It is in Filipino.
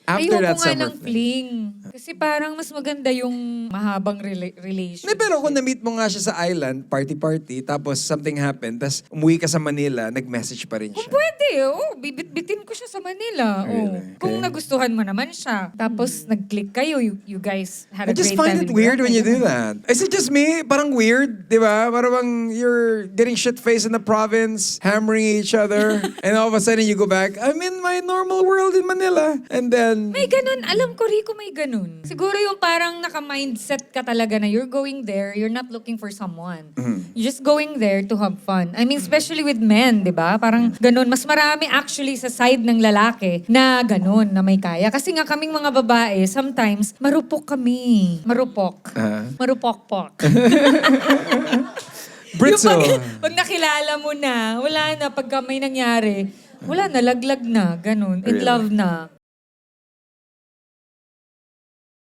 After Ayoko that nga summer ng fling. Kasi parang mas maganda yung mahabang relationship. Hindi, pero kung na-meet mo nga siya sa island, party-party, tapos something happened, tapos umuwi ka sa Manila, nag-message pa rin Kung siya. pwede, bibit-bitin ko siya sa Manila. Really? Kung Okay. nagustuhan mo naman siya. Tapos nag-click kayo, you guys had I a just great find time. it weird when you do that. Is it just me? Parang weird, di ba? Parang you're getting shit-faced in the province, hammering each other, and all of a sudden you go back, I'm in my normal world in Manila. And then... May ganun. Alam ko, Rico, may ganun. Siguro yung parang naka-mindset ka talaga na you're going there, you're not looking for someone. You're just going there to have fun. I mean, especially with men, di ba? Parang ganun. Mas marami actually sa side ng lalaki na ganun, na may kaya. Kasi nga kaming mga babae, sometimes, marupok kami. Marupok. Marupok-pok. Britso. Pag nakilala mo na, wala na. Pagka may nangyari, wala na, laglag na. Ganun. In Really? love na.